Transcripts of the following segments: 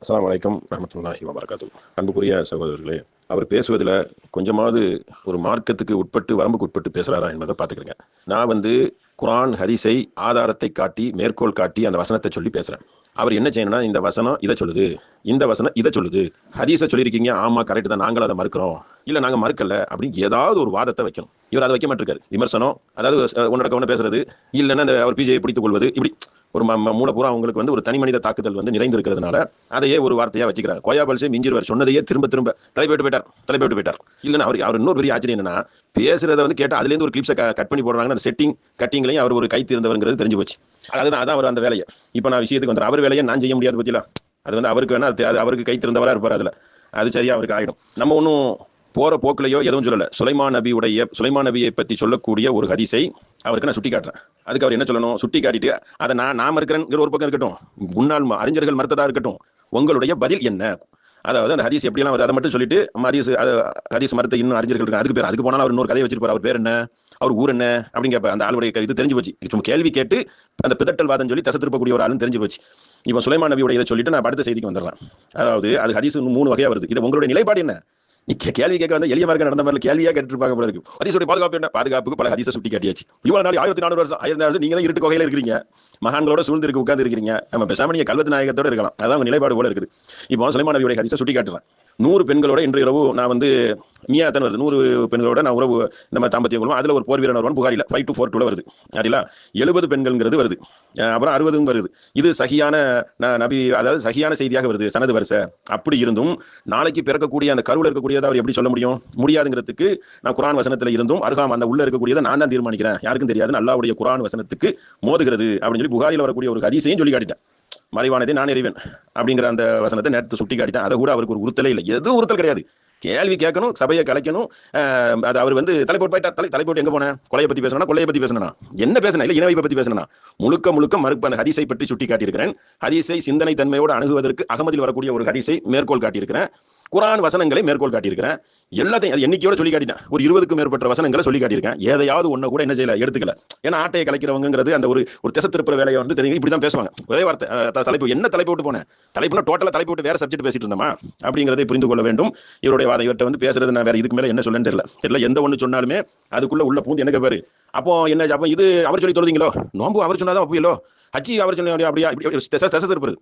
அஸ்ஸலாமு அலைக்கும் ரஹ்மத்துல்லாஹி வபரகாத்து. அன்புக்குரிய சகோதரர்களே, அவர் பேசுவதில் கொஞ்சமாவது ஒரு மார்க்கத்துக்கு உட்பட்டு வரம்புக்கு உட்பட்டு பேசுகிறாரா என்பதை பார்த்துக்கிறேங்க. நான் குர்ஆன் ஹதீஸை ஆதாரத்தை காட்டி மேற்கோள் காட்டி அந்த வசனத்தை சொல்லி பேசுகிறேன். அவர் என்ன செய்யணும்னா, இந்த வசனம் இதை சொல்லுது, இந்த வசனம் இதை சொல்லுது, ஹதீஸை சொல்லியிருக்கீங்க, ஆமாம் கரெக்டு தான், நாங்களும் அதை மறுக்கிறோம், இல்லை நாங்கள் மறுக்கல அப்படின்னு ஏதாவது ஒரு வாதத்தை வைக்கணும். இவர் அதை வைக்க மாட்டிருக்காரு. விமர்சனம், அதாவது ஒன்னடக்க ஒன்று பேசுறது, இல்லைன்னா அந்த அவர் பிஜேயை பிடித்துக் கொள்வது, இப்படி ஒரு மூலப்பூரா அவங்களுக்கு ஒரு தனி மனித தாக்குதல் நிறைந்திருக்கிறதுனால அதையே ஒரு வார்த்தையாக வச்சுக்கிறாங்க. கோயா பல்சே மிஞ்சிருவார் சொன்னதையே திரும்ப திரும்ப தலைப்பட்டு போயிட்டார். இல்லைன்னா அவர் இன்னொரு பெரிய ஆச்சரியம் என்னன்னா, பேசுறதை கேட்டால் அதுலேருந்து ஒரு கிளிப்ஸை கட் பண்ணி போடுறாங்கன்னா அந்த செட்டிங் கட்டிங்லையும் அவர் ஒரு கை தேர்ந்தவருங்கிறது தெரிஞ்சு போச்சு. அதான் அவர் அந்த வேலையை இப்போ நான் விஷயத்துக்கு வந்துடுறேன். அவர் வேலையை நான் செய்ய முடியாது பற்றிலாம். அது அவருக்கு வேணா அது அவருக்கு கை திறந்தவராக இருப்பார். அதில் அது சரியாக அவருக்கு ஆகிடும். நம்ம ஒன்றும் போகிற போக்கிலையோ எதுவும் சொல்லலை. சுலைமான் நபியை பற்றி சொல்லக்கூடிய ஒரு ஹதீஸை அவருக்கு நான் சுட்டி காட்டுறேன். அதுக்கு அவர் என்ன சொல்லணும்? சுட்டி காட்டிட்டு அதை நான் இருக்கிறேங்கிற ஒரு பக்கம் இருக்கட்டும், முன்னாள் அறிஞர்கள் மறுத்ததாக இருக்கட்டும், உங்களுடைய பதில் என்ன? அதாவது அந்த ஹதீஸ் எப்படியெல்லாம் வருது அதை மட்டும் சொல்லிட்டு ஹதீஸ் மறுத்த இன்னும் அறிஞர்கள் இருக்கு, அதுக்கு பேர் அதுக்கு போனால் அவர் இன்னொரு கதையை வச்சிருப்பார். அவர் பேர் என்ன, அவர் ஊர் என்ன அப்படின்னு கேட்பார். அந்த ஆளுடைய இது தெரிஞ்சு போச்சு. சும்மா கேள்வி கேட்டு அந்த பிதட்டல் வாதம் சொல்லி தசை திருப்பக்கூடிய ஒரு ஆளுன்னு தெரிஞ்சு போச்சு. இப்போ சுலைமான் நபியுடைய இதை சொல்லிட்டு நான் அடுத்த செய்திக்கு வந்துடுறேன். அதாவது அது ஹதீஸ் 3 வகையாக வருது. இது உங்களுடைய நிலைப்பாடு என்ன? நீ கேள்வி கேட்க வந்து எளிய மார்க்க நடந்த மாதிரி கேள்வியாக கேட்டுருப்பாங்க போல இருக்கு. ஹதீஸுடைய பாதுகாப்பு என்ன? பாதுகாப்புக்கு பல ஹதீஸை சுட்டி காட்டியாச்சு. இவ்வளவு நாள் 1400 வருஷம் 1000 வருஷம் நீங்க தான் இருட்டு கொகையில இருக்கிறீங்க, மகான்களோட சூழ்ந்து இருக்கு, உட்கார்ந்து இருக்கிறீங்க. நம்ம பேசாம நீங்க கல்வத்து நாயகத்தோட இருக்கலாம். அதான் உங்க நிலைப்பாடு போல இருக்குது. இப்போ சுலைமான் நபியுடைய ஹதீஸை சுட்டி காட்டுறேன். 100 பெண்களோட இன்று இரவு நான் மியாத்தன் வருது. 100 பெண்களோட நான் உறவு இந்த மாதிரி தாம்பத்தியம் கொள்வோம். அதில் ஒரு போர் வீரன் வருவான். புகாரில் 5-4 வருது. அதில் 70 பெண்கள்ங்கிறது வருது. அப்புறம் 60 வருது. இது சகியான நபி, அதாவது சகியான செய்தியாக வருது, சனது வரிசை. அப்படி இருந்தும் நாளைக்கு பிறக்கக்கூடிய அந்த கருவில் இருக்கக்கூடியதை அவர் எப்படி சொல்ல முடியாதுங்கிறதுக்கு நான் குர்ஆன் வசனத்தில் இருந்தும் அருகாம அந்த உள்ள இருக்கக்கூடியதை நான் தான் தீர்மானிக்கிறேன், யாருக்கும் தெரியாது, அல்லாஹ்வுடைய குர்ஆன் வசனத்துக்கு மோதுகிறது அப்படின்னு சொல்லி புகாரில் வரக்கூடிய ஒரு ஹதீஸையும் சொல்லி காட்டிட்டேன். மறைவானதை நான் அறிவேன் அப்படிங்கிற அந்த வசனத்தை நேரத்தை சுட்டி காட்டிட்டேன். அதை கூட அவருக்கு ஒரு உறுத்தலே இல்லை. எதுவும் உறுத்தல் கிடையாது. கேள்வி கேட்கணும், சபையை கலைக்கணும். அது அவர் தலைப்போட்டு போயிட்டார். தலைப்போட்டு எங்கே போனேன்? கொலையை பற்றி பேசணும், கொள்ளையை பற்றி பேசணும், என்ன பேசினா இல்லை, இனவைப்பை பற்றி பேசணும். முழுக்க மறுப்பு அந்த ஹதீஸை பற்றி சுட்டி காட்டியிருக்கிறேன். ஹதீஸை சிந்தனை தன்மையோடு அணுகுவதற்கு அகமதில் வரக்கூடிய ஒரு ஹதீஸை மேற்கோள் காட்டியிருக்கிறேன். குர்ஆன் வசனங்களை மேற்கோள் காட்டியிருக்கிறேன். எல்லாத்தையும் அது எண்ணிக்கையோட சொல்லி காட்டிட்டேன். ஒரு 20க்கும் மேற்பட்ட வசனங்களை சொல்லி காட்டியிருக்கேன். ஏதையாவது ஒன்றை கூட என்ன செய்யல, எடுத்துக்கல. ஏன்னா ஆட்டையை கலைக்கிறவங்கிறது அந்த ஒரு திசை திருப்புற வேலையை தெரியும். இப்படி தான் பேசுவாங்க. ஒரே வார்த்தை தலைப்பு என்ன தலைப்பு விட்டு போனேன், தலைப்புனா டோட்டலாக தலைப்பு விட்டு வேற சப்ஜெக்ட் பேசிட்டு இருந்தோமா அப்படிங்கிறதை புரிந்து கொள்ள வேண்டும். இவருடைய வாதம் இவர்கிட்ட பேசுறது நான் வேற இதுக்கு மேலே என்ன சொல்லன்னு தெரியல. எந்த ஒன்று சொன்னாலுமே அதுக்குள்ள உள்ள பூந்து எனக்கு பேரு. அப்போ என்ன, அப்போ இது அவர் சொல்லி தொழுதிங்களோ, நோம்பு அவர் சொன்னாதான் அப்போ ஹஜ்ஜி அவர் சொன்ன அப்படியா, திசை திருப்புறது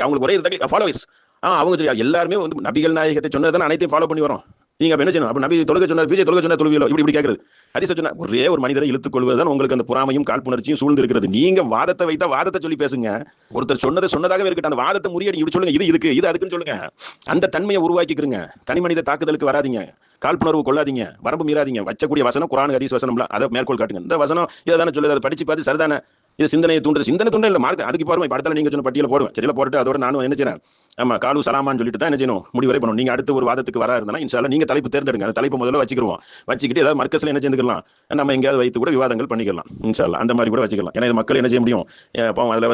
அவங்களுக்கு ஒரே ஃபாலோவர்ஸ். அவங்க எல்லாருமே நபிகள் நாயகத்தை சொன்னதான் அனைத்தையும் ஃபாலோ பண்ணி வரோம். நீங்க என்ன செய்யணும்? அப்ப நபி தொழுகை சொன்னார், பிஜே தொழுகை சொன்னா தொழுவியலோ, இப்படி கேட்கறது. ஹதீஸ் சொன்னா ஒரே ஒரு மனிதரை இழுத்துக் கொள்வதுதான் உங்களுக்கு அந்த பொறாமையும் காழ்ப்புணர்ச்சியும் சூழ்ந்து இருக்கிறது. நீங்க வாதத்தை வைத்தா வாதத்தை சொல்லி பேசுங்க. ஒருத்தர் சொன்னதாகவே இருக்கட்டும், அந்த வாதத்தை முறியடி இப்படி சொல்லுங்க, இது அதுக்குன்னு சொல்லுங்க. அந்த தன்மையை உருவாக்கிக்கிறங்க. தனி மனித தாக்குதலுக்கு வராதிங்க, காழ்ப்புணர்வு கொள்ளாதீங்க, வரம்பு மீறாதீங்க. வச்சக்கூடிய வசனம் குர்ஆன் ஹதீஸ் வசனம்லாம் அதை மேற்கோள் காட்டுங்க. இந்த வசனம் இதை தானே சொல்லுது, அதை படிச்சு பார்த்து சரிதானே, இது சிந்தனை தூண்டு இல்லை மார்க். அதுக்கு பாருங்க, படத்தில் நீங்க சொன்ன பட்டியல போடுவேன். சரியில போட்டு அதோட நானும் என்ன செய்யறேன், ஆமா காலு சலாமான்னு சொல்லிட்டு தான் என்ன செய்யணும், முடிவரை பண்ணணும். நீங்க அடுத்த ஒரு வாதத்துக்கு வரா இருந்தா இன்ஷா அல்லாஹ் நீங்க தலைப்பு தேர்ந்தெடுங்க. அந்த தலைப்பு முதல்ல வச்சுக்கிட்டு ஏதாவது மர்க்கஸ்ல என்ன செஞ்சுக்கலாம், நம்ம எங்கேயாவது வைத்து கூட விவாதங்கள் பண்ணிக்கலாம் இன்ஷா அல்லாஹ். அந்த மாதிரி கூட வச்சுக்கலாம். ஏன்னா இது மக்கள் என்ன செய்ய முடியும், அதில்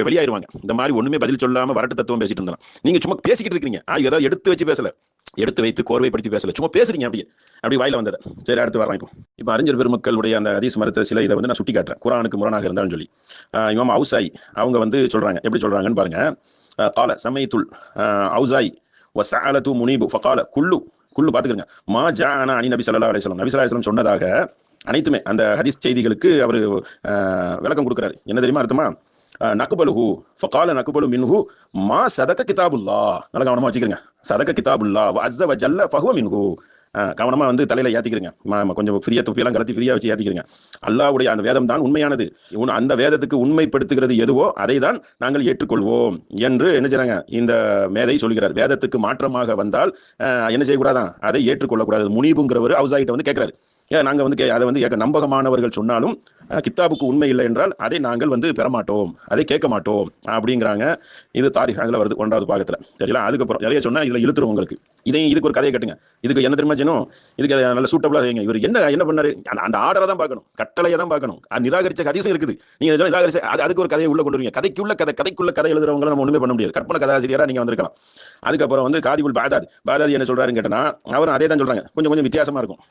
வெளியாயிருவாங்க. இந்த மாதிரி ஒண்ணுமே பதில் சொல்லாம வரட்டு தத்துவம் பேசிட்டு இருந்தாலும் நீங்க சும்மா பேசிக்கிட்டு இருக்கீங்க. ஏதாவது எடுத்து வச்சு பேசல, எடுத்து வைத்து கோர்வைப்படுத்தி பேசல, சும்மா பேசுறீங்க. அப்படி வாயில வந்தது. சரி, அடுத்து வரலாம். இப்போ அறிஞர் பெருமக்களுடைய அந்த ஹதீஸ் மறுத்த சில இதை நான் சுட்டி காட்டுறேன். குர்ஆனுக்கு முரணாக இருந்தாலும் சொல்லி இமாம் அவுசாய் அவங்க சொல்றாங்க. எப்படி சொல்றாங்கன்னு பாருங்க. கால சமைத்துல் அவுசாய் வஸஅலது முனீபு ஃபகால குல்லு பாத்துக்கிறங்க மா ஜாஅனா அனி நபி ஸல்லல்லாஹு அலைஹி வஸல்லம், நபி ஸல்லல்லாஹு அலைஹி வஸல்லம் சொன்னதாக அனைத்துமே அந்த ஹதீஸ் செய்திகளுக்கு அவர் விளக்கம் கொடுக்குறாரு. என்ன தெரியுமா அர்த்தமா? நக்பலுஹு ஃபகால நக்பலு மின்ஹு மா சதக கிதாபுல்லாஹ். நல்ல கவனமா வச்சுக்கிறங்க. சதக கிதாபுல்லாஹ் வ அஸ்ஸ வ ஜல்ல ஃபஹுவ மின்ஹு. கவனமா தலையில ஏத்திக்கிறங்க. கொஞ்சம் ஃப்ரீயா தொப்பியெல்லாம் கலத்தி ஃப்ரீயா வச்சு ஏத்திக்கிறங்க. அல்லாஹ்வுடைய அந்த வேதம் தான் உண்மையானது. அந்த வேதத்துக்கு உண்மைப்படுத்துகிறது எதுவோ அதை தான் நாங்கள் ஏற்றுக்கொள்வோம் என்று என்ன செய்றாங்க, இந்த மேதை சொல்கிறார். வேதத்துக்கு மாற்றமாக வந்தால் என்ன செய்யக்கூடாதான், அதை ஏற்றுக்கொள்ளக்கூடாது. முனீபுங்கிறவர் அவுசாயிட்ட கேட்கிறாரு. நாங்கள் அதை நம்பகமானவர்கள் சொன்னாலும் கித்தாபுக்கு உண்மை இல்லை என்றால் அதை நாங்கள் பெறமாட்டோம், அதை கேட்க மாட்டோம் அப்படிங்கிறாங்க. இது தாரிக் அதில் வருது 1வது பாகத்தில். சரிங்களா? அதுக்கப்புறம் நிறைய சொன்னால் இதில் இழுத்துரும் உங்களுக்கு. இதுக்கு ஒரு கதையை கட்டுங்க. இதுக்கு என்ன தெரியுமா செய்யணும், இதுக்கு நல்ல சூட்டபிளாக செய்யுங்க. இவர் என்ன பண்ணாரு, அந்த ஆர்டரை தான் பார்க்கணும், கட்டளையை தான் பார்க்கணும். நிராகரிச்ச ஹதீஸும் இருக்குது. நீங்கள் நிராகரிச்ச அதுக்கு ஒரு கதையை உள்ள கொண்டு வருவீங்க. கதைக்குள்ள கதை எழுதுறவங்களை நம்ம ஒன்றுமே பண்ண முடியாது. கற்பனை கதாசிரியராக நீங்கள் வந்திருக்கலாம். அதுக்கப்புறம் காதிபுல் பாதாதி என்ன சொல்றாருன்னு கேட்டனா அவரும் அதே தான் சொல்றாங்க. கொஞ்சம் வித்தியாசமா இருக்கும்.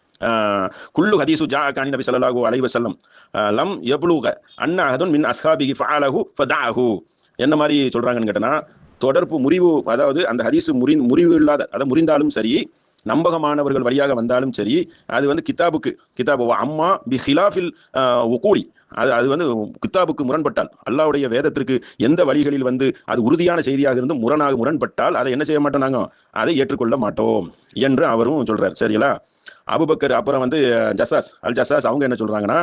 குல்லு ஹதீஸு ஜாஅ நபி ஸல்லல்லாஹு அலைஹி வஸல்லம் லம் யப்லுக அன்ன அஹதுன் மின் அஸ்ஹாபிஹி ஃபஅலஹு ஃபதஅஹு. என்ன மாதிரி சொல்றாங்கன்னு கேட்டனா தொடர்பு முறிவு, அதாவது அந்த ஹதீஸ் முறிவு இல்லாத, அதாவது முறிந்தாலும் சரி, நம்பகமானவர்கள் வழியாக வந்தாலும் சரி, அது வந்து கிதாபு அம்மா பி ஹிலாஃபில் உகூலி, அது வந்து கித்தாபுக்கு முரண்பட்டால், அல்லாஹ்வுடைய வேதத்திற்கு எந்த வழிகளில் வந்து அது உறுதியான செய்தியாக இருந்து முரண்பட்டால் அதை என்ன செய்ய மாட்டோம், நாங்கள் அதை ஏற்றுக்கொள்ள மாட்டோம் என்று அவரும் சொல்றார். சரிங்களா? அபூபக்கர் அப்புறம் வந்து ஜசாஸ் அவங்க என்ன சொல்றாங்கன்னா,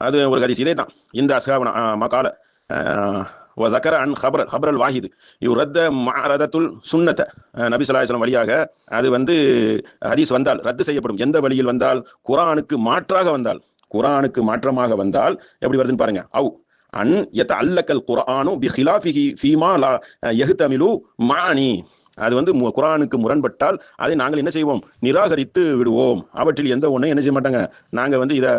அது ஒரு ஹதீஸ் இதே தான். இந்த அஸ்ஹாபுனா மகால வஸக்கர அன் ஹபரல் வாஹித் யுரத்த மஅரதத்துல் சுன்னத, நபி ஸல்லல்லாஹு அலைஹி வஸல்லம் வழியாக அது வந்து ஹதீஸ் வந்தால் ரத்து செய்யப்படும். எந்த வழியில் வந்தால்? குர்ஆனுக்கு மாற்றமாக வந்தால் எப்படி வருதுன்னு பாருங்க. அன் யதஅல்லகல் குர்ஆனு பிஹிலாஃபிஹி ஃபீமா லா யஹ்தமிலு மானி, அது வந்து குர்ஆனுக்கு முரண்பட்டால் அதை நாங்கள் என்ன செய்வோம்? நிராகரித்து விடுவோம். அவற்றில் எந்த ஒன்றும் என்ன செய்ய மாட்டாங்க, நாங்கள் வந்து இதை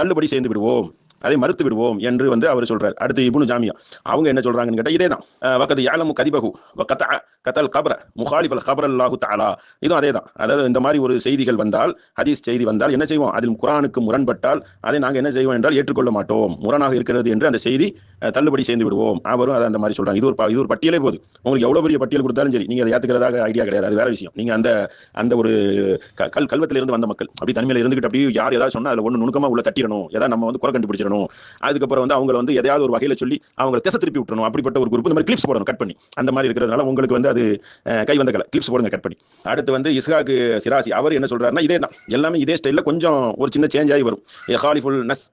தள்ளுபடி செய்து விடுவோம், அதை மறுத்து விடுவோம் என்று வந்து அவர் சொல்றார். அடுத்து இப்னு ஜாமியா அவங்க என்ன சொல்றாங்கன்னு கேட்டால் இதே தான். வகது யாலமு கதிபகு கத்தல் கபர முகாலிஃபல் கபர் அல்லாஹு தஆலா, இதுவும் அதே தான். அதாவது இந்த மாதிரி ஒரு செய்திகள் வந்தால், ஹதீஸ் செய்தி வந்தால் என்ன செய்வோம்? அதில் குர்ஆனுக்கு முரண்பட்டால் அதை நாங்கள் என்ன செய்வோம் என்றால் ஏற்றுக்கொள்ள மாட்டோம். முரணாக இருக்கிறது என்று அந்த செய்தி தள்ளுபடி செய்து விடுவோம். அவரும் அதை அந்த மாதிரி சொல்றாங்க. இது ஒரு பட்டியலே போகுது. உங்களுக்கு எவ்வளவு பெரிய பட்டியல் கொடுத்தாலும் சரி, நீங்க அதை ஏற்றுக்கிறதாக ஐடியா கிடையாது, அது வேற விஷயம். நீங்க அந்த ஒரு கல்வத்திலிருந்து வந்த மக்கள் அப்படி தனிமையில இருந்துகிட்டு அப்படி யார் ஏதாவது சொன்னா அதில் ஒன்று நுணுக்கமா உள்ள தட்டிடணும், ஏதாவது நம்ம வந்து குறை கண்டுபிடிச்சிடணும், அதுக்கப்புறம் வந்து அவங்க வந்து எதையாவது ஒரு வகையில சொல்லி அவங்க திசை திருப்பி விட்டுறணும். அப்படிப்பட்ட ஒரு குரூப் இந்த மாதிரி கிளிப்ஸ் போடணும், கட் பண்ணி. அந்த மாதிரி இருக்கிறதுனால உங்களுக்கு வந்து அது கை வந்த கலை, கிளிப்ஸ் போடுங்க கட் பண்ணி. அடுத்து வந்து இஸ்ஹாக் சிராசி அவர் என்ன சொல்றாருன்னா இதே தான், எல்லாமே இதே ஸ்டைல்ல, கொஞ்சம் ஒரு சின்ன சேஞ்ச் ஆகி வரும். ஹாலிஃபுல் நஸ்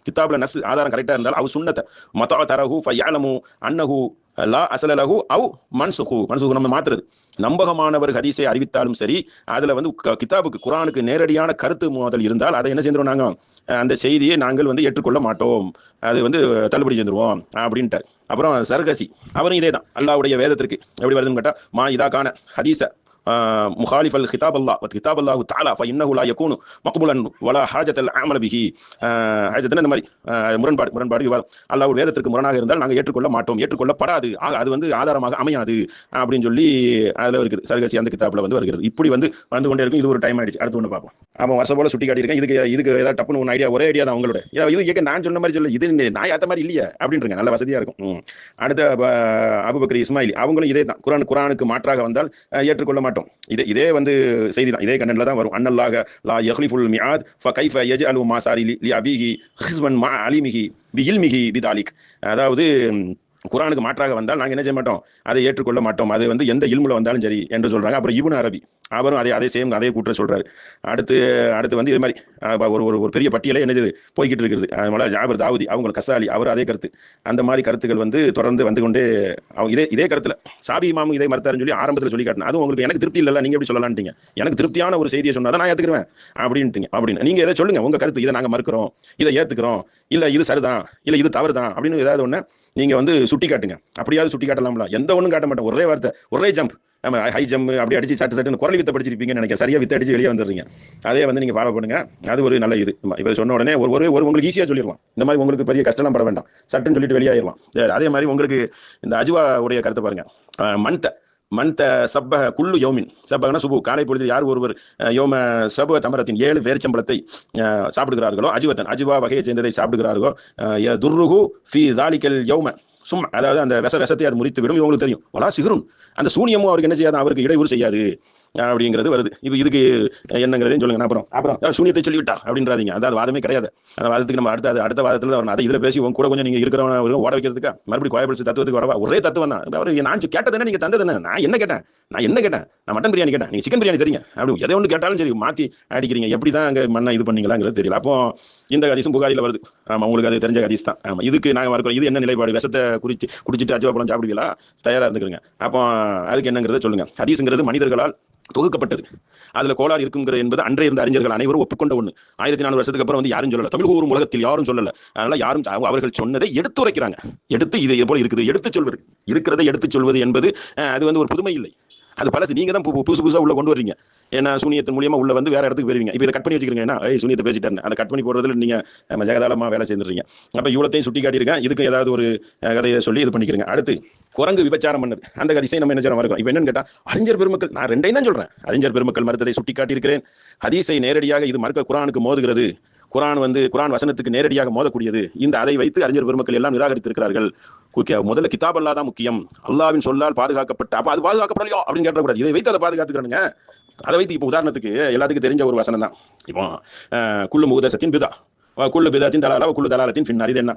கிதாப்ல நஸ் ஆதாரம் கரெக்டா இருந்தால் அவ் சுன்னத மதா தரஹு ஃபயலமு அன்னஹு லா அஸல லஹு அவ் மன்சுஹு நம்ம மாத்துறது. நம்பகமானவர் ஹதீஸை அறிவித்தாலும் சரி, அதுல வந்து கிதாபுக்கு குர்ஆனுக்கு நேரடியான கருத்து மோதல் இருந்தால் அதை என்ன செஞ்சிருவோம், நாங்கள் அந்த செய்தியை நாங்கள் வந்து ஏற்றுக்கொள்ள மாட்டோம், அது வந்து தள்ளுபடி செஞ்சிருவோம் அப்படின்ட்டார். அப்புறம் சர்கசி அவரும் இதே தான். அல்லாஹ்வுடைய வேதத்திற்கு எப்படி வருதுன்னு கேட்டா, மா இதாக்கான ஹதீஸ مخالف الخطاب الله وكتاب الله تعالى فإنه لا يكون مقبولا ولا حاجة العمل به. ஹாஜத்துனா இந்த மாதிரி முரண்பாடு விவாதம் அல்லாஹ்வுடைய வேதத்திற்கு முரணாக இருந்தால் நாங்கள் ஏற்றுக்கொள்ளப்படாது, அது வந்து ஆதாரமாக அமையாது அப்படின்னு சொல்லி அதில் இருக்குது. சர்கசி அந்த கிதாபில் வந்து வருகிறது. இப்படி வந்து கொண்டே இருக்கும். இது ஒரு டைம் ஆயிடுச்சு, அடுத்து ஒன்று பார்ப்போம். அவன் வருஷம் போல சுட்டி காட்டியிருக்கேன். இதுக்கு ஏதாவது டப்புன்னு ஒன்று ஒரே ஐடியா தான் உங்களோட. இது கேட்க நான் சொன்ன மாதிரி சொல்ல, இது நான் ஏற்ற மாதிரி இல்லையா அப்படின்றங்க, நல்ல வசதியாக இருக்கும். அடுத்த அபூபக்கர் இஸ்மாயில் அவங்களும் இதே தான். குர்ஆனுக்கு மாற்றாக வந்தால் ஏற்றுக்கொள்ள மாட்டோம். இதே வந்து செய்தி தான், இதே கண்டென்ட்ல தான் வரும். அன்னல்லாஹ லா யக்லிஃபுல் மிஆத் ஃபகைஃப யஜ்அலு மா சாரி லி அபீஹி ஹிஸ்பன் மா அலிமிஹி பிஇல்மிஹி பிதாலிக். அதாவது குர்ஆனுக்கு மாற்றாக வந்தால் நாங்கள் என்ன செய்ய மாட்டோம், அதை ஏற்றுக்கொள்ள மாட்டோம், அது வந்து எந்த இல்முல வந்தாலும் சரி என்று சொல்றாங்க. அப்புறம் இப்னு அரபி அவரும் அதே சேம் அதே கூற்ற சொல்றாரு. அடுத்து வந்து இது மாதிரி ஒரு பெரிய பட்டியலே என்னது போய்கிட்டு இருக்குது. அதனால ஜாபர் தாவூதி அவங்க கசாலி அவர் அதே கருத்து. அந்த மாதிரி கருத்துக்கள் வந்து தொடர்ந்து வந்து கொண்டே இதே கருத்துல சாபி இமாமும் இதே மறுத்தாருன்னு சொல்லி ஆரம்பத்தில் சொல்லி காட்டினா, அது உங்களுக்கு எனக்கு திருப்தி இல்லை, நீங்க எப்படி சொல்லலான்ட்டீங்க, எனக்கு திருப்தியான ஒரு செய்தியை சொன்னா தான் நான் ஏத்துக்கிறேன் அப்படின்னு நீங்க எதை சொல்லுங்க, உங்க கருத்து, இதை நாங்க மறுக்கிறோம், இதை ஏத்துக்கிறோம், இல்ல இது சரிதான், இல்ல இது தவறு தான் அப்படின்னு ஏதாவது ஒண்ணு நீங்க வந்து சுட்டி காட்டுங்க. அப்படியாவது சுட்டி காட்டலாம்ல? எந்த ஒன்றும் காட்ட மாட்டோம், ஒரே வார்த்தை, ஒரே ஜம்ப், நம்ம ஹை ஜம்ப் அப்படி அடிச்சு சட்டுன்னு குரல் வித்தை படிச்சிருப்பீங்கன்னு நினைக்கிறேன். சரியா வித்தை அடிச்சு வெளியே வந்துடுறீங்க. அதே வந்து நீங்க ஃபாலோ பண்ணுங்க, அது ஒரு நல்ல இது. இப்போ சொன்ன உடனே ஒரு உங்களுக்கு ஈஸியா சொல்லிடுவோம். இந்த மாதிரி உங்களுக்கு பெரிய கஷ்டம்லாம் பட வேண்டாம், சட்டுன்னு சொல்லிட்டு வெளியாயிடலாம். அதே மாதிரி உங்களுக்கு இந்த அஜ்வா உடைய கருத்தை பாருங்க. மன்த சப்ப குல்லு யோமின், சப்பகனா சுபு, காலை பொழுது யார் ஒருவர் யோம சப தமரத்தின் 7 வேர்ச்சம்பளத்தை சாப்பிடுகிறார்களோ, அஜ்வா வகையை சேர்ந்ததை சாப்பிடுகிறார்களோ, துர்ருஹு ஃபி ஜாலிகல் யௌம சும்மா, அதாவது அந்த விஷத்தை அது முறித்து விடும். இவங்களுக்கு தெரியும் வலா சிகரும், அந்த சூனியமும் அவருக்கு என்ன செய்யாது, அவருக்கு இடையூறு செய்யாது அப்படிங்கிறது வருது. இப்போ இதுக்கு என்னங்கிறதையும் சொல்லுங்க. அப்புறம் சூனியத்தை சொல்லிவிட்டார் அப்படின்றாதீங்க, அதாவது வாதமே கிடையாது. அந்த வாதத்துக்கு நம்ம அடுத்த வாதத்தில் வரணும். அதை இதில் பேசி கூட கொஞ்சம் நீங்கள் இருக்கிறவங்க ஓட வைக்கிறதுக்கு மறுபடியும் கோயபிடிச்சு தத்துவத்துக்கு வரவா? ஒரே தத்துவம் தான். அவர் நான் கேட்டது நீங்கள் தந்தது என்ன? நான் என்ன கேட்டேன், நான் மட்டன் பிரியாணி கேட்டேன், நீங்கள் சிக்கன் பிரியாணி தெரியுங்க அப்படி எதை ஒன்று கேட்டாலும் சரி மாற்றி அடிக்கிறீங்க. எப்படி தான் அங்கே மண்ணை இது பண்ணீங்களாங்கிறது தெரியல. அப்போ இந்த ஹதீஸும் புகாரில் வருது. ஆமாம், உங்களுக்கு அது தெரிஞ்ச ஹதீஸ் தான். ஆமாம், இதுக்கு நாங்கள் இருக்கிறோம். இது என்ன நிலைப்பாடு? விஷத்தை குடிச்சிட்டு அஜ்வா பழம் சாப்பிடுவீங்களா? தயாராக இருந்துக்கிறங்க. அப்போ அதுக்கு என்னங்கிறத சொல்லுங்க. ஹதீஸுங்கிறது மனிதர்களால் தொகுக்கப்பட்டது, அதுல கோளாறு இருக்குங்கிற என்பது அன்றே இருந்த அறிஞர்கள் அனைவரும் ஒப்புக்கொண்ட ஒண்ணு. 1400 வருஷத்துக்கு அப்புறம் வந்து யாரும் சொல்லல, தமிழ் கூறும் உலகத்தில் யாரும் சொல்லல. அதனால யாரும் அவர்கள் சொன்னதை எடுத்துரைக்கிறாங்க. இது போல இருக்குது, இருக்கிறதை எடுத்து சொல்வது என்பது அது வந்து ஒரு புதுமை இல்லை, அது பழசு. நீங்க தான் புதுசா உள்ள கொண்டு வரீங்க. ஏன்னா சூனியத்தின் மூலியமா உள்ள வந்து வேற இடத்துக்கு போயிருவீங்க. இப்போ இதை கட் பண்ணி வச்சுக்கிறீங்க, ஏன்னா சூனியத்தை பேசிட்டேன், அதை கட் பண்ணி போடுறதுல நீங்க ஜெகதாளமா வேலை செய்துறீங்க. அப்ப இவ்வளத்தையும் சுட்டி காட்டியிருக்கேன். இதுக்கு ஏதாவது ஒரு கதையை சொல்லி இது பண்ணிக்கிறீங்க. அடுத்து குரங்கு விபச்சாரம் பண்ணது, அந்த கதிசை நம்ம என்ன செய்யறோம் இருக்கோம். இப்போ என்னன்னு கேட்டா, அறிஞர் பெருமக்கள், நான் ரெண்டையும் தான் சொல்றேன், அறிஞர் பெருமக்கள் மறுத்ததை சுட்டி காட்டியிருக்கிறேன். ஹதீஸை நேரடியாக இது மறுக்க குர்ஆனுக்கு மோதுகிறது, குரான் வந்து குரான் வசனத்துக்கு நேரடியாக மோதக்கூடியது. அதை வைத்து அறிஞர் பெருமக்கள் எல்லாம் நிராகரித்திருக்கிறார்கள். முதல்ல கிதாப் அல்லா தான் முக்கியம், அல்லாவின் சொல்லால் பாதுகாக்கப்பட்ட, அப்ப அது பாதுகாக்கப்படலையோ அப்படின்னு கேட்டக்கூடாது. இதை வைத்து அதை பாதுகாத்துக்கிறானுங்க. அதை வைத்து இப்போ உதாரணத்துக்கு எல்லாத்துக்கும் தெரிஞ்ச ஒரு வசனம் தான். இப்போ குல்லு முஹ்தஸத்தின் பிதா குல்லு பிதாத்தின் தலாலா குல்லு தலாலத்தின் ஃபின்னார். இது என்ன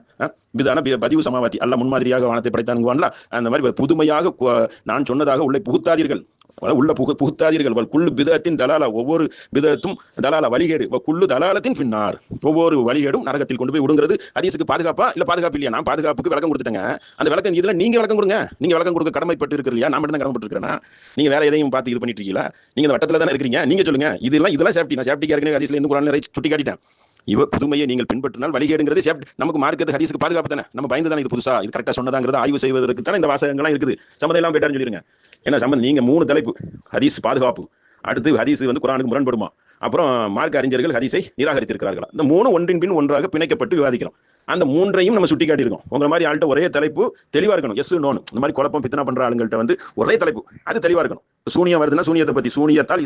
பிதான பதிவு சமாவாத்தி, அல்ல முன்மாதிரியாக வானத்தை படைத்தானுங்குவான்ல, அந்த மாதிரி புதுமையாக நான் சொன்னதாக உள்ளே புகுத்தாதீர்கள், உள்ள புகுத்தாதீர்கள். குல்லு பிதத்தின் தலாலா, ஒவ்வொரு பிதத்தும் தலாலா வழிகேடு, குல்லு தலாலத்தின் ஃபின்னார், ஒவ்வொரு வழிகேடும் நரகத்தில் கொண்டு போய் விடுங்கிறது ஹதீஸுக்கு பாதுகாப்பா இல்ல பாதுகாப்பு இல்லையா? நான் பாதுகாப்புக்கு விளக்கம் கொடுத்துட்டேங்க. அந்த விளக்கம் இதுல நீங்க விளக்கம் கொடுங்க. நீங்க விளக்கம் கொடுக்க கடமைப்பட்டு இருக்கிற இல்லையா? நான் மட்டும் தான் கடமைப்பட்டு இருக்கிறேன்னா, நீங்க வேற எதையும் பார்த்து இது பண்ணிட்டு இருக்கீங்களா? நீங்க இந்த வட்டத்துல தானே இருக்கிறீங்க. நீங்க சொல்லுங்க. இதெல்லாம் சேஃப்டி. நான் சேஃப்டிக்கு ஏற்கனவே ஹதீஸ்ல இருந்து குர்ஆன்ல சுட்டி காட்டிட்டேன். புதுமையை நீங்கள் பின்பற்றினால் வழிகேடுங்கிறது சேஃப்டி. நமக்கு மார்க்கத்து ஹதீஸுக்கு பாதுகாப்பு தானே. நம்ம பயந்து தானே இது புதுசா இது கரெக்டா சொன்னதாங்கிறத ஆய்வு செய்வதற்கு தானே இந்த வாசகங்கள்லாம் இருக்குது. சம்மதம் எல்லாம் போயிட்டாருன்னு சொல்லிருங்க. ஏன்னா சம்மந்தம் நீங்க 3 தலைப்பு: ஹதீஸ் பாதுகாப்பு, அடுத்து ஹதீஸ் வந்து குர்ஆனுக்கு முரண்படுமா, அப்புறம் மார்க்க அறிஞர்கள் ஹதீஸை நிராகரித்திருக்கிறார்களா. இந்த 3 ஒன்றின் பின் ஒன்றாக பிணைக்கப்பட்டு விவாதிக்கிறோம். அந்த 3ஐயும் நம்ம சுட்டி காட்டியிருக்கோம். உங்க மாதிரி ஆள்கிட்ட ஒரே தலைப்பு தெளிவா இருக்கணும். எஸ் நோன் இந்த மாதிரி குழப்பம் பித்தனா பண்ற ஆளுங்கள்ட்ட வந்து ஒரே தலைப்பு அது தெளிவா இருக்கணும். சூனியம் வருதுன்னா சூனியத்தை பத்தி, சூனியத்தால்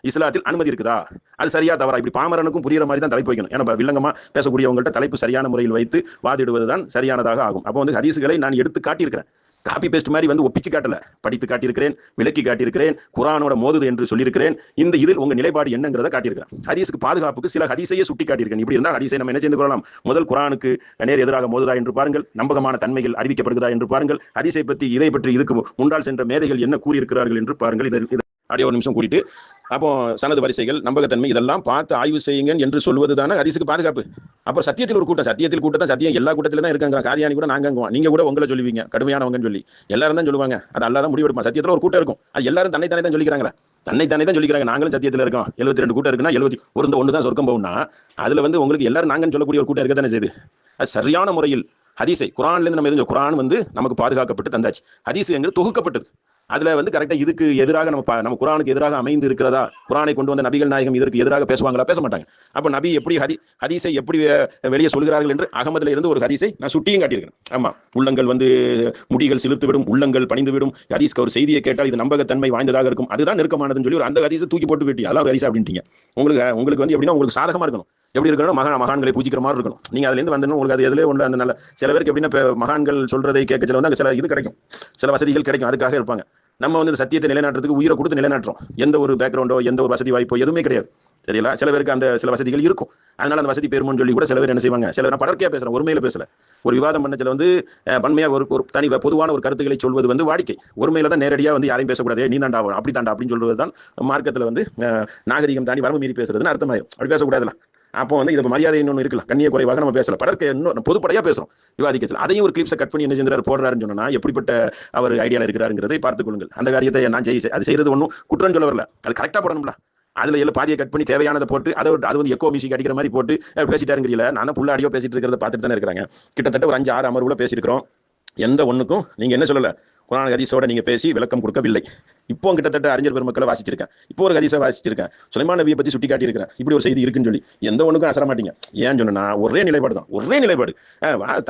இஸ்லாத்தில் அனுமதி இருக்குதா, அது சரியா தவறா, இப்படி பாமரனுக்கும் புரியுற மாதிரி தான் தலைப்பு வைக்கணும். ஏன்னா வில்லங்கமா பேசக்கூடியவங்கள்ட்ட தலைப்பு சரியான முறையில் வைத்து வாதிடுவதுதான் சரியானதாக ஆகும். அப்போ வந்து ஹதீஸுகளை நான் எடுத்து காட்டியிருக்கிறேன். காப்பி பேஸ்ட் மாதிரி வந்து ஒப்பிச்சு காட்டல, படித்து காட்டியிருக்கிறேன், விளக்கி காட்டியிருக்கிறேன், குர்ஆனோட மோதுது என்று சொல்லியிருக்கிறேன். இதில் உங்க நிலைப்பாடு என்னங்கிறத காட்டியிருக்கிறேன். ஹதீஸுக்கு பாதுகாப்புக்கு சில ஹதீஸையே சுட்டி காட்டியிருக்கேன். இப்படி இருந்தால் ஹதீஸை நம்ம என்ன செய்து கொள்ளலாம்? முதல் குர்ஆனுக்கு நேர் எதிராக மோதுதா என்று பாருங்கள், நம்பகமான தன்மைகள் அறிவிக்கப்படுகிறதா என்று பாருங்கள், ஹதீஸை பற்றி இதை பற்றி இதுக்கு முன்னால் சென்ற மேதைகள் என்ன கூறியிருக்கிறார்கள் என்று பாருங்கள். அப்படியே ஒரு நிமிஷம் கூட்டிட்டு அப்போ சனது வரிசைகள், நம்பகத்தன்மை, இதெல்லாம் பார்த்து ஆய்வு செய்யுங்க என்று சொல்வது தானே ஹதீஸுக்கு பாதுகாப்பு. அப்புறம் சத்தியத்தில் ஒரு கூட்டம், கூட்டத்தான் சத்தியம் எல்லா கூட்டத்தில் தான் இருக்காங்க. காதியானி கூட நாங்க நீங்க கூட உங்களை சொல்லுவீங்க கடுமையானவங்கன்னு சொல்லி, எல்லாரும் தான் சொல்லுவாங்க. அது அல்லா தான் முடிவெடுப்பா. சத்தியத்தில் ஒரு கூட்டம் இருக்கும், அது எல்லாரும் தன்னைத்தானே தான் சொல்லிக்கிறாங்களா, தன்னைத்தானே தான் சொல்லிக்கிறாங்க. நாங்களும் சத்தியத்தில் இருக்கோம். 72 கூட்டம் இருக்குன்னா 71 தான் சொர்க்கம் போகும்னா அதுல வந்து உங்களுக்கு எல்லாரும் நாங்கன்னு சொல்லக்கூடிய ஒரு கூட்டம் இருக்க தானே செய்யுது. அது சரியான முறையில் ஹதீஸை குர்ஆன்லேருந்து நம்ம எதுவும் குர்ஆன் வந்து நமக்கு பாதுகாக்கப்பட்டு தந்தாச்சு. ஹதீஸ் எங்கிறது தொகுக்கப்பட்டது. அதுல வந்து கரெக்டா இதுக்கு எதிராக நம்ம குர்ஆனுக்கு எதிராக அமைந்து இருக்கிறதா, குர்ஆனை கொண்டு வந்த நபிகள் நாயகம் இதற்கு எதிராக பேசுவாங்களா? பேச மாட்டாங்க. அப்ப நபி எப்படி ஹதீஸை எப்படி வெளியே சொல்கிறார்கள் என்று அகமதுல இருந்து ஒரு ஹதீஸை நான் சுட்டியும் காட்டியிருக்கேன். ஆமா, உள்ளங்கள் வந்து முடிகள் சிலிர்த்து விடும், உள்ளங்கள் பணிந்து விடும். ஹதீஸ்க்கு ஒரு செய்தியை கேட்டால் இது நம்பகத்தன்மை வாய்ந்ததாக இருக்கும், அதுதான் நெருக்கமானதுன்னு சொல்லி ஒரு அந்த ஹதீஸை தூக்கி போட்டு வெட்டி அதெல்லாம் ஒரு ஹதீஸ் அப்படின்ட்டீங்க. உங்களுக்கு வந்து எப்படின்னா உங்களுக்கு சாதகமா இருக்கணும். எப்படி இருக்கணும்? மகான்களை பூஜிக்கிற மாதிரி இருக்கணும். நீங்க அதுல இருந்து வந்து உங்களுக்கு அது எதுலேயே ஒன்று அந்த நல்ல சில பேருக்கு எப்படின்னா மகான்கள் சொல்றதை கேட்கல வந்து சில இது கிடைக்கும், சில வசதிகள் கிடைக்கும், அதுக்காக இருப்பாங்க. நம்ம வந்து சத்தியத்தை நிலைநாட்டுறதுக்கு உயிரை கொடுத்து நிலைநாட்டுறோம். எந்த ஒரு பேக்ரவுண்டோ எந்த ஒரு வசதி வாய்ப்போ எதுவுமே கிடையாது. சரிங்களா? சில பேருக்கு அந்த சில வசதிகள் இருக்கும், அதனால அந்த வசதி பெருமோன்னு சொல்லி கூட சில பேர் என்ன செய்வாங்க. சில பேர் படர்க்கையா பேசுறேன், ஒருமையில பேசல. ஒரு விவாதம் பண்ணச்சில வந்து பன்மையா ஒரு தனி பொதுவான ஒரு கருத்துக்களை சொல்வது வந்து வாடிக்கை. ஒருமையில தான் நேரடியா வந்து யாரையும் பேசக்கூடாது, நீ தாண்டா அப்படி தாண்டா அப்படின்னு சொல்றது தான் மார்க்கத்தில் வந்து நாகரிகம் தாண்டி வரம்பு மீறி பேசுறதுன்னு அர்த்தமாயிரும். அப்படி பேசக்கூடாதுல. அப்போ வந்து இது மரியாதை இன்னொன்று இருக்குல்ல, கண்ணிய குறைவாக நம்ம பேசல, படர்க்க இன்னும் பொதுப்படையா பேசுறோம் விவாதிக்கல. அதையும் ஒரு கிளிப்ஸை கட் பண்ணி என்ன செஞ்சாரு போடுறாருன்னு சொன்னா எப்படிப்பட்ட அவர் ஐடியால இருக்கிறாருங்கிறதை பார்த்துக் கொள்ளுங்கள். அந்த காரியத்தை நான் அது செய்யறது ஒன்றும் குற்றம் சொல்ல வரல, அது கரெக்டா போடணும்ல. அதுல எல்லாம் பாதியை கட் பண்ணி தேவையானதை போட்டு அது வந்து எக்கோ மியூசிக் அடிக்கிற மாதிரி போட்டு பேசிட்டாருங்கிறீங்களா? நான் புள்ள ஆடியோ பேசிட்டு இருக்கிறத பார்த்துட்டு தானே இருக்கிறாங்க. கிட்டத்தட்ட ஒரு 5-6 அமர்வுல பேசியிருக்கிறோம். எந்த ஒண்ணுக்கும் நீங்க என்ன சொல்லல, குர்ஆன் ஹதீஸோட நீங்க பேசி விளக்கம் கொடுக்கவில்லை. இப்போ கிட்டத்தட்ட அறிஞர் பெருமக்களை வாசிச்சிருக்கேன், இப்போ ஒரு ஹதீஸை வாசிச்சிருக்கேன், சுலைமான் நபியை பத்தி சுட்டி காட்டியிருக்கிறேன். இப்படி ஒரு செய்தி இருக்குன்னு சொல்லி எந்த ஒண்ணுக்கும் அசர மாட்டீங்க. ஏன்னு சொன்னா ஒரே நிலைப்பாடு தான், ஒரே நிலைப்பாடு.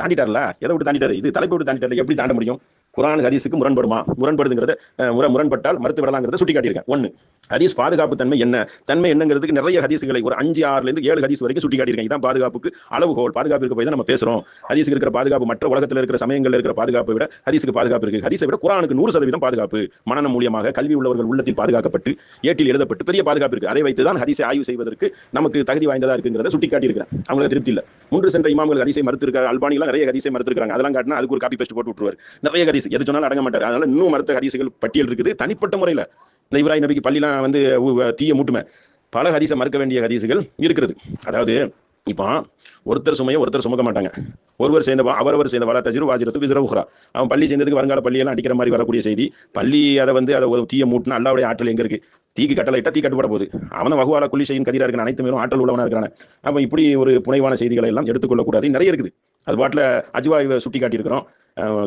தாண்டிட்டார்ல, எதை விட்டு தாண்டிட்டாரு? இது தலைப்பு விட்டு தாண்டிட்டாரு, எப்படி தாண்ட முடியும்? குர்ஆன் ஹதீஸுக்கு முரண்படுமா? முரண்படுதுங்கிறத முரண்பட்டால் மறுத்து விடலாங்கிறத சுட்டி காட்டியிருக்கேன். ஒன்று, ஹதீஸ் பாதுகாப்பு தன்மை என்னங்கிறதுக்கு நிறைய ஹதீஸுகளை ஒரு 5-6 7 ஹதீஸ் வரைக்கும் சுட்டி காட்டியிருக்கேன். இதான் பாதுகாப்புக்கு அளவுகோல். பாதுகாப்புக்கு போய் தான் நம்ம பேசுறோம். ஹதீஸுக்கு இருக்கிற பாதுகாப்பு மற்ற உலகத்தில் இருக்கிற சமயங்களில் இருக்கிற பாதுகாப்பை விட ஹதீஸுக்கு பாதுகாப்பு இருக்கு. ஹதீஸை விட குர்ஆனுக்கு 100% பாதுகாப்பு. மனநம் மூலியமாக கல்வி உள்ளவர்கள் உள்ளத்தில் பாதுகாக்கப்பட்டு ஏட்டில் எழுதப்பட்டு பெரிய பாதுகாப்பு இருக்கு. அதை வைத்து தான் ஹதீஸை ஆய்வு செய்வதற்கு நமக்கு தகுதி வாய்ந்ததா இருக்குங்கிறத சுட்டி காட்டியிருக்கிறேன். அவங்களுக்கு திருப்தி இல்லை. முன்று சென்ற இமாம்கள் ஹதீஸை மறுத்திருக்காங்க. அல்பானிலாம் நிறைய ஹதீஸை மறுத்திருக்காங்க. அதெல்லாம் காட்டினா அதுக்கு ஒரு காப்பி பேஸ்ட் போட்டு விட்டுருவார். நிறைய ஹதீஸ் எது சொன்னாலும் அடங்க மாட்டார். அதனால இன்னும் மறுத்த ஹதீஸுகள் பட்டியல் இருக்குது. தனிப்பட்ட முறையில் இந்த இப்ராஹிம் நபிக்கு பள்ளிலாம் வந்து தீய மூட்டுமே பல ஹதீஸை மறுக்க வேண்டிய ஹதீஸுகள் இருக்கிறது. அதாவது இப்போ ஒருத்தர் சுமையை ஒருத்தர் சுமக்க மாட்டாங்க. ஒருவர் சேர்ந்த அவரவர் சேர்ந்த வள தஜிரு வாஜிரத்து விசிற உஹ்ரா. அவன் பள்ளி சேர்ந்ததுக்கு வருங்கால பள்ளியெல்லாம் அடிக்கிற மாதிரி வரக்கூடிய செய்தி. பள்ளி அதை தீய மூட்டினா அல்லாவுடைய ஆற்றல் எங்க இருக்கு? தீக்கு கட்டளை இட்டா தீ கட்டுப்பட போகுது. அவனை வகுவால குள்ளி செய்யும் கதிரா இருக்கான, அனைத்து மேலும் ஆற்றல் உள்ளவனா இருக்கான. அப்போ இப்படி ஒரு புனைவான செய்திகளை எல்லாம் எடுத்துக்கொள்ளக்கூடாது, நிறைய இருக்குது. அது பாட்டில் அஜ்வாவை சுட்டி காட்டியிருக்கிறோம்.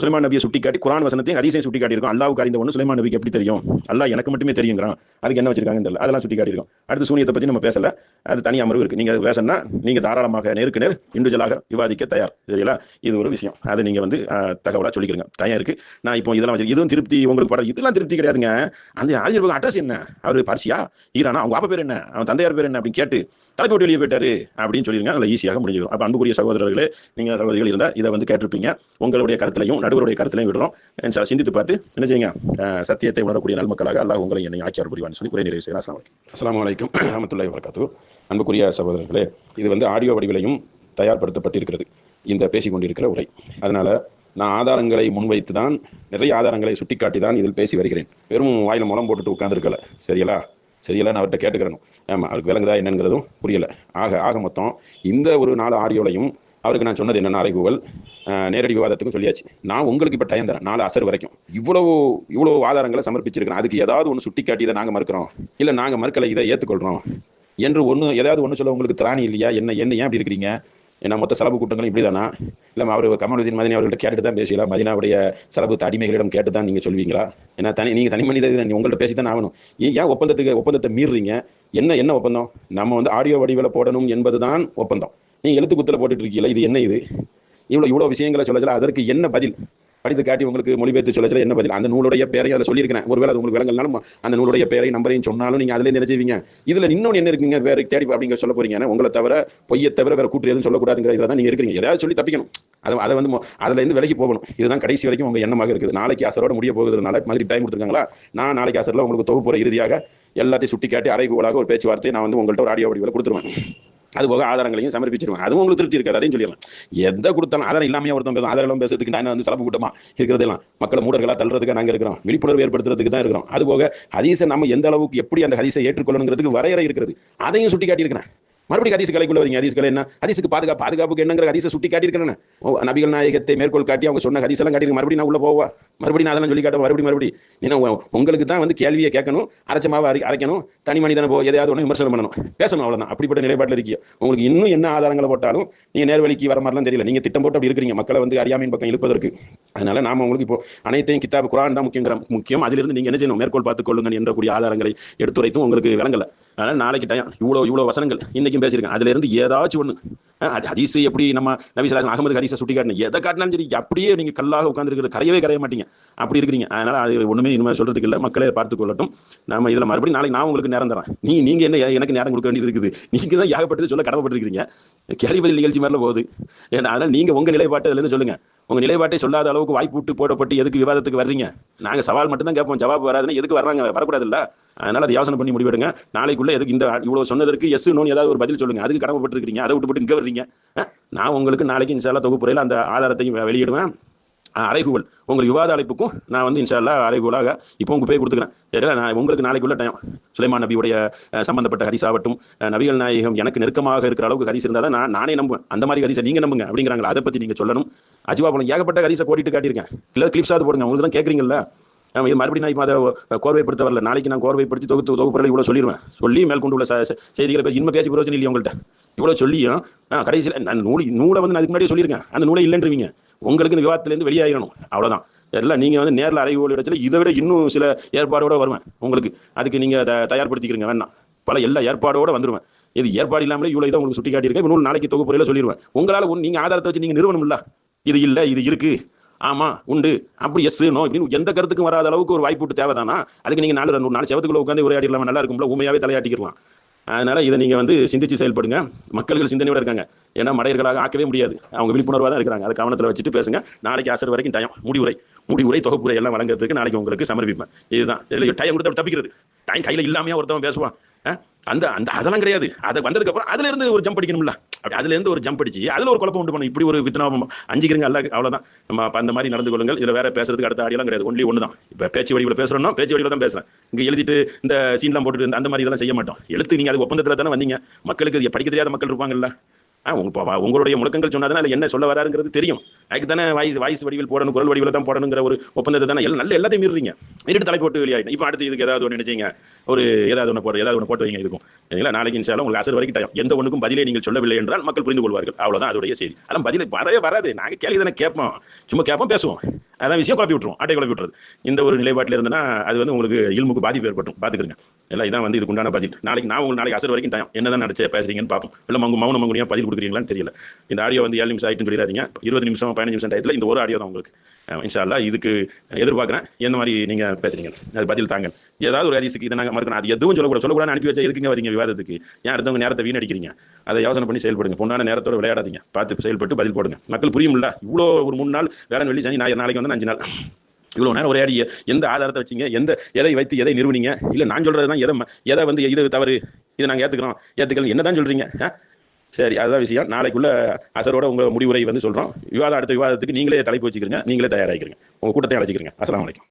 சுலைமான் நபியை சுட்டிக்காட்டி குரான் வசனத்தையும் ஹதீஸையும் சுட்டிக்காட்டி இருக்கும். அல்லாஹ்வுக்கு அறிந்த ஒன்று சுலைமான் நபிக்கு எப்படி தெரியும், அல்லாஹ் எனக்கு மட்டுமே தெரியுங்கிறான், அதுக்கு என்ன வச்சிருக்காங்கன்னு தெரியல, அதெல்லாம் சுட்டிக்காட்டி இருக்கும். அடுத்து சூனியத்தை பற்றி நம்ம பேசல, அது தனி அமர்வு இருக்குது. நீங்கள் பேசணும்னா நீங்கள் தாராளமாக நேருக்கு நேர் இண்டிவிஜுவலாக விவாதிக்க தயார். சரிங்களா? இது ஒரு விஷயம், அது நீங்கள் வந்து தகவலாக சொல்லிக்கிறீங்க, தயார் இருக்குது. நான் இப்போ இதெல்லாம் வச்சு இதுவும் திருப்தி உங்களுக்கு படம், இதெல்லாம் திருப்தி கிடையாதுங்க. அந்த ஆரியர் அட்ரஸ் என்ன, அவர் பர்சியா ஈரானா, அவங்க அப்பா பேர் என்ன, அவன் தந்தையார் பேர் என்ன அப்படின்னு கேட்டு தலைப்பு விட்டு வெளியே போயிட்டாரு அப்படின்னு சொல்லிருங்க. அதில் ஈஸியாக முடிஞ்சிடும். அப்போ அன்புக்குரிய சகோதரர்களே, நீங்கள் சகோதரிகள் இருந்தால் இதை வந்து கேட்டிருப்பீங்க. உங்களுடைய கருத்துலையும் நடுவருடைய கருத்துலையும் விடுறோம். சிந்தித்து பார்த்து என்ன செய்யுங்க, சத்தியத்தை உணரக்கூடிய நல்மக்களாக அல்லாஹ் உங்களை என்னை ஆக்கியார் புரிவான்னு சொல்லி குறை நிறைவு செய்யலாம். அஸ்ஸலாமு அலைக்கும் வரஹ்மத்துல்லாஹி வபரகாத்துஹு. அன்புக்குரிய சகோதரர்களே, இது வந்து ஆடியோ வடிவிலையும் தயார்படுத்தப்பட்டிருக்கிறது இந்த பேசிக்கொண்டிருக்கிற உரை. அதனால் நான் ஆதாரங்களை முன்வைத்து தான், நிறைய ஆதாரங்களை சுட்டிக்காட்டி தான் இதில் பேசி வருகிறேன். வெறும் வாயில் முளம் போட்டுட்டு உட்காந்துருக்கல. சரிங்களா? நான் அவர்கிட்ட கேட்டுக்கிறணும். ஆமாம், அவருக்கு விளங்குதா என்னங்கிறதும் புரியலை. ஆக மொத்தம் இந்த ஒரு 4 ஆடியோலையும் அவருக்கு நான் சொன்னது என்னென்ன, அறைகூவல் நேரடி விவாதத்துக்கும் சொல்லியாச்சு. நான் உங்களுக்கு இப்போ டைம் தரேன், 4 அசர் வரைக்கும் இவ்வளோ ஆதாரங்களை சமர்ப்பிச்சிருக்கிறேன். அதுக்கு ஏதாவது ஒன்று சுட்டிக்காட்டி இதை நாங்கள் மறுக்கிறோம், இல்லை நாங்கள் மறுக்கலை இதை ஏற்றுக்கொள்கிறோம் என்று ஏதாவது ஒன்று சொல்ல உங்களுக்கு திராணி இல்லையா? என்ன ஏன் அப்படி இருக்கிறீங்க? ஏன்னா மொத்த செலவு கூட்டங்களும் இப்படி தானா? இல்லை அவர் கமாலுதீன் மதனி அவர்கள்ட்ட கேட்டு தான் பேசலாம், மதினாவுடைய செலவு அடிமைகளிடம் கேட்டு தான் நீங்கள் சொல்வீங்களா? ஏன்னா நீங்கள் தனி மனித உங்கள்கிட்ட பேசி தான் ஆகணும். ஏன் ஒப்பந்தத்தை மீறுறீங்க? என்ன ஒப்பந்தம்? நம்ம வந்து ஆடியோ வடிவில் போடணும் என்பது தான் ஒப்பந்தம். நீங்கள் எழுத்து குத்தில் போட்டுட்டு இருக்கீங்களா? இது என்ன? இது இவ்வளோ விஷயங்களை சொல்லச்சல அதற்கு என்ன பதில்? படித்து காட்டி உங்களுக்கு மொழிபெயர்த்து சொல்லச்சல என்ன பதில்? அந்த நூலுடைய பேரையும் அதை சொல்லியிருக்கிறேன். ஒருவேளை அது உங்களுக்கு விளங்கலனாலும் அந்த நூலுடைய பேரை நம்பரையும் சொன்னாலும் நீங்கள் அதிலேருந்து நினைச்சுவீங்க. இதில் இன்னொன்று என்ன இருக்குங்க, வேறு தேடி அப்படிங்க சொல்ல போறீங்க. உங்களை தவிர பொய்யை தவிர வேறு கூட்டு எதுவும் சொல்லக்கூடாதுங்கிற இதில் தான் நீங்கள் இருக்கிறீங்க. ஏதாவது சொல்லி தப்பிக்கணும். அதை வந்து அதுலேருந்து விலகி போகணும். இதுதான் கடைசி வரைக்கும் உங்கள் எண்ணமாக இருக்குது. நாளைக்கு அசரோட முடிய போகுதுனால மாதிரி டைம் கொடுத்துருக்காங்களா? நான் நாளைக்கு அசரில் உங்களுக்கு தொகுப்புற இறுதியாக எல்லாத்தையும் சுட்டி காட்டி அறைகூவலாக ஒரு பேச்சுவார்த்தையை நான் வந்து உங்கள்கிட்ட ஒரு ஆடியோ வடிவில் கொடுத்துருவேன். அதுபோக ஆதாரங்களையும் சமர்ப்பிச்சிருவேன். அதுவும் உங்களுக்கு திருப்தி இருக்காது, அதையும் சொல்லிடலாம். எதை கொடுத்தாலும் ஆதாரம் இல்லாமல் ஒருத்தன் பேசும். ஆதாரம் பேசுறதுக்கு நான் வந்து செலவு கூட்டமாக இருக்கிறதெல்லாம் மக்களை மூடர்களாக தள்ளுறதுக்கு நாங்கள் இருக்கிறோம், விழிப்புணர்வு ஏற்படுத்துறதுக்கு தான் இருக்கிறோம். அதுபோக ஹதீஸை நம்ம எந்த அளவுக்கு எப்படி அந்த ஹதீஸை ஏற்றுக்கொள்ளணுங்கிறதுக்கு வரையறை இருக்கிறது, அதையும் சுட்டி காட்டியிருக்கிறேன். மறுபடியும் ஹதீஸ் கலைக்குள்ள வரீங்க. ஹதீஸ்கள் என்ன? ஹதீஸுக்கு பாதுகாப்புக்கு என்னங்கிற ஹதீஸை சுட்டி காட்டியிருக்கிறேன். நபிகள் நாயகத்தை மேற்கோள் காட்டி அவங்க சொன்ன ஹதீஸ் எல்லாம் காட்டியிருக்கேன். மறுபடியும் நான் உள்ள போவா, மறுபடியும் நான் அதெல்லாம் சொல்லி காட்ட மறுபடியும் ஏன்னா உங்களுக்கு தான் வந்து கேள்வியை கேட்கணும், அரைச்சமாவை அரைக்கணும், தனி மனிதனை எதையாவது ஒன்று விமர்சனம் பண்ணணும், பேசணும், அவ்வளோதான். அப்படிப்பட்ட நிலைப்பாட்டில் இருக்கீங்க. உங்களுக்கு இன்னும் என்ன ஆதாரங்களை போட்டாலும் நீங்கள் நேர்வழிக்கு வர மாதிரிலாம் தெரியல. நீங்கள் திட்டம் போட்டு அப்படி இருக்கிறீங்க, மக்களை வந்து அறியாமையின் பக்கம் இழுப்பதற்கு. அதனால நாம உங்களுக்கு இப்போ அனைத்தையும் கிதாப் குரான் தான் முக்கியம். அதிலிருந்து நீங்கள் என்ன செய்யணும், மேற்கோள் பார்த்துக் கொள்ளுங்கள் என்றக்கூடிய ஆதாரங்களை எடுத்துரைத்தும் உங்களுக்கு விளங்கலை. அதனால் நாளைக்கு டைம் இவ்வளோ வசனங்கள் இன்றைக்கும் பேசியிருக்கேன். அதிலிருந்து ஏதாச்சும் ஒன்று ஹதீஸ் எப்படி நம்ம நபி ஸல்லல்லாஹு அலைஹி அஹமது ஹதீஸை சுட்டி காட்டினேன், எதை காட்டினாலும் சரி அப்படியே நீங்கள் கல்லாக உட்காந்துருக்கிறது, கரைய மாட்டீங்க. அப்படி இருக்கிறீங்க. அதனால் அது ஒன்றுமே இனிமேல் சொல்கிறதுக்கு இல்லை. மக்களே பார்த்து கொள்ளட்டும். நம்ம இதில் மறுபடியும் நாளைக்கு நான் உங்களுக்கு நேரம் தரேன். நீங்கள் என்ன எனக்கு நேரம் கொடுக்க வேண்டியது இருக்குது? நீங்கள் தான் ஏகப்பட்டது சொல்ல கடமைப்பட்டிருக்கிறீங்க. கேள்வி பதில் நிகழ்ச்சி மாதிரில போகுது. ஏன்னா அதனால் நீங்கள் உங்கள் நிலைப்பாட்டை அதுலேருந்து சொல்லுங்கள். உங்கள் நிலைப்பாட்டை சொல்லாத அளவுக்கு வாய்ப்பு விட்டு போடப்பட்டு எதுக்கு விவாதத்துக்கு வர்றீங்க? நாங்கள் சவால் மட்டும்தான் கேட்போம், ஜவாப் வராதுன்னு எதுக்கு வர்றாங்க? வரக்கூடாது இல்லை. அதனால் அதை யோசனை பண்ணி முடிவெடுங்க. நாளைக்குள்ளே எதுக்கு இந்த இவ்வளோ சொன்னதற்கு எஸ் நோன்னு ஏதாவது ஒரு பதில் சொல்லுங்கள். அதுக்கு கடமைப்பட்டிருக்கிறீங்க. அதை விட்டு இங்கே வர்றீங்க. நான் உங்களுக்கு நாளைக்கு இன்ஷா அல்லாஹ் தொகுப்புறையில் அந்த ஆதாரத்தையும் வெளியிடுவேன். அறைகூவல் உங்கள் விவாத அழைப்புக்கும் நான் வந்து இன்ஷா அல்லாஹ் அறைகூவலாக இப்போ உங்கள் போய் கொடுத்துக்கிறேன். சரிங்களா? நான் உங்களுக்கு நாளைக்குள்ள டைம் சுலைமான் நபியுடைய சம்பந்தப்பட்ட ஹதீஸ் ஆகட்டும், நபிகள் நாயகம் எனக்கு நெருக்கமாக இருக்கிற அளவுக்கு ஹதீஸ் இருந்தால் தான் நானே நம்புவேன். அந்த மாதிரி ஹதீஸை நீங்கள் நம்புங்க அப்படிங்கிறாங்களா? அதை பற்றி நீங்கள் சொல்லணும். அஜிவா போல ஏகப்பட்ட ஹதீஸை போட்டிட்டு காட்டியிருக்கேன். இல்லை கிளிப்ஸாவது போடுங்க. உங்களுக்கு தான் கேட்குறீங்களா? இது மறுபடியும் நான் இப்போ அதை கோர்வைப்படுத்த வரல. நாளைக்கு நான் கோர்வைப்படுத்தி தொகுப்புறையில் இவ்வளோ சொல்லிடுவேன். சொல்லி மேற்கொண்டு உள்ள செய்திகளை பேசி இன்னும் பேசி பிரச்சனை இல்லையா உங்கள்கிட்ட? இவ்வளோ சொல்லியும் கடைசியில் நான் நூலை வந்து நான் அதுக்கு முன்னாடியே சொல்லியிருக்கேன். அந்த நூலை இல்லைன்றீங்க. உங்களுக்கு விவாதத்துலேருந்து வெளியாகிடணும், அவ்வளோதான். எல்லாம் நீங்கள் வந்து நேரில் அறைகோல் இடத்துல இதை விட இன்னும் சில ஏற்பாடோடு வருவேன் உங்களுக்கு. அதுக்கு நீங்கள் தயார்படுத்திக்கிறீங்க. வேணாம், பல எல்லா ஏற்பாடோடு வந்துடுவேன். இது ஏற்பாடு இல்லாமலே இவ்வளோ இதை உங்களுக்கு சுட்டி காட்டியிருக்கேன். இன்னொரு நாளைக்கு தொகுப்புறையில் சொல்லிடுவேன். உங்களால் நீங்கள் ஆதாரத்தை வச்சு நீங்கள் நிறுவனம் இல்லை, இது இல்லை இது இருக்குது, ஆமாம் உண்டு, அப்படி எஸ் நோ இப்படின்னு எந்த கருத்துக்கும் வராத அளவுக்கு ஒரு வாய்ப்பு தேவை தானா? அதுக்கு நீங்கள் 4 செவத்துக்குள்ளே உட்காந்து உரையாடிடலாம், நல்லா இருக்கும்ல, ஊமையாகவே தலையாட்டிக்கலாம். அதனால் இதை நீங்கள் வந்து சிந்திச்சு செயல்படுங்க. மக்கள்கள் சிந்தனையோடு இருக்காங்க. ஏன்னா மடையர்களாக ஆக்கவே முடியாது. அவங்க விழிப்புணர்வாக தான் இருக்கிறாங்க. அதை கவனத்தில் வச்சுட்டு பேசுங்க. நாளைக்கு அசர் வரைக்கும் டைம் முடிவுரை தொகுப்புரை எல்லாம் வழங்குறதுக்கு நாளைக்கு உங்களுக்கு சமர்ப்பிப்பேன். இதுதான் டைம் கொடுத்து தப்பிக்கிறது. டைம் கையில் இல்லாமையா ஒருத்தவன் பேசுவான். அந்த அந்த அதெல்லாம் கிடையாது. அதை வந்ததுக்கப்புறம் அதுலேருந்து ஒரு ஜம்ப் அடிக்கணும்ல. அப்படி அதுலேருந்து ஒரு ஜம்ப் அடிச்சு அதில் ஒரு குழப்பம் உண்டு பண்ணும். இப்படி ஒரு வித்தனாபம் அஞ்சிக்கிறீங்க அல்ல, அவ்வளோதான். நம்ம அந்த மாதிரி நடந்து கொள்ளுங்கள். இதில் வேறு பேசுறதுக்கு அடுத்த ஆடியெல்லாம் கிடையாது. ஒன்று தான். இப்போ பேச்சு வடிவில் பேசுகிறோம்னா பேச்சு வடிவில் தான் பேசுகிறேன். இங்கே எழுதிட்டு இந்த சீன்லாம் போட்டுட்டு அந்த மாதிரி இதெல்லாம் செய்ய மாட்டோம். எழுத்து நீங்கள் அது ஒப்பந்தத்தில் தானே வந்தீங்க. மக்களுக்கு படிக்க தெரியாத மக்கள் இருப்பாங்கல்ல, உங்களுடைய முழக்கங்கள் சொன்னாதான் அதில் என்ன சொல்ல வராருங்கிறது தெரியும். அதுக்கு தானே வாய்ஸ் வடிவில் போடணும், குரல் வடிவில் தான் போடணுங்கிற ஒரு ஒப்பந்தத்தை தானே எல்லாத்தையும் மீறுறீங்க. மீறிட்டு தலை போட்டு வெளியாயிடும். இப்போ அடுத்து இதுக்கு ஏதாவது ஒன்று நினைச்சீங்க, ஏதாவது ஒன்று போட்டு வைங்க இதுக்கும். சரிங்களா? நாளைக்கு இன்ஷால்லா உங்களுக்கு அசர் வரைக்கும் டைம். எந்த ஒன்றுக்கும் பதிலே நீங்கள் சொல்லவில்லை என்றால் மக்கள் புரிந்து கொள்வார்கள். அவ்வளோதான் அதோடைய செய்தி. அதெல்லாம் பதில் வரவே வராது. நாங்கள் கேள்வி தானே கேட்போம், சும்மா கேட்போம், பேசுவோம். அதான் விஷயம் குழப்பி விட்டுருவோம், ஆட்டை குழப்பி விட்டுறது. இந்த ஒரு நிலைப்பாட்டில் இருந்தனா அது உங்களுக்கு இல்முக்கு பாதிப்பு ஏற்பட்டும். பார்த்துக்கிறங்க. எல்லாம் இதான் இதுக்கு உண்டான பதில். நாளைக்கு அசர் வரைக்கும் டைம். என்னதான் நடச்சு பேசுறீங்கன்னு பார்ப்போம். இல்லை மௌனம் மங்குனியா பதில் கொடுக்குறீங்களான்னு தெரியல. இந்த ஆடியோ 7 நிமிஷம் ஆகிட்டுன்னு சொல்லிடாதீங்க. 20 நிமிஷம் 15 நிமிஷம் டயத்தில் இந்த ஒரு ஆடியோ தான் உங்களுக்கு. இன்ஷா அல்லாஹ் இதுக்கு எதிர்பார்க்குறேன். எந்த மாதிரி நீங்கள் பேசுறீங்க அது பதில் தாங்க. ஏதாவது ஒரு ஹதீஸுக்கு இதை நாங்கள் மறுக்கணும், அது எதுவும் சொல்லக்கூடாது அனுப்பி வச்சா எதுக்குங்க வரீங்க விவாதத்துக்கு? ஏன் அடுத்தவங்க நேரத்தை வீணடிக்கிறீங்க? அதை யோசனை பண்ணி செயல்படுங்க. பொண்ணான நேரத்தோட விளையாடாதீங்க. பார்த்து செயல்பட்டு பதில் போடுங்க. மக்கள் புரியும்ல. இவ்வளோ ஒரு 3 நாள் வேலை, வெள்ளி, சனி, ஞாயிறு, நாளைக்கு வந்து 5 நாள் இவ்வளோ நேரம் ஒரே அடிய எந்த ஆதாரத்தை வச்சிங்க, எதை வைத்து எதை நிறுவனீங்க? இல்லை நான் சொல்கிறது தான் எதை இது தவறு, இதை நாங்கள் ஏற்றுக்கலாம் என்ன தான் சொல்கிறீங்க? சரி, அதுதான் விஷயம். நாளைக்குள்ள அசரோட உங்கள் முடிவுரை சொல்கிறோம். அடுத்த விவாதத்துக்கு நீங்களே தலைப்பு வச்சுக்கிறீங்க, நீங்களே தயாராகிக்கிறீங்க, உங்கள் கூட்டத்தை அழைச்சிக்கிறீங்க. அஸ்ஸலாமு அலைக்கும்.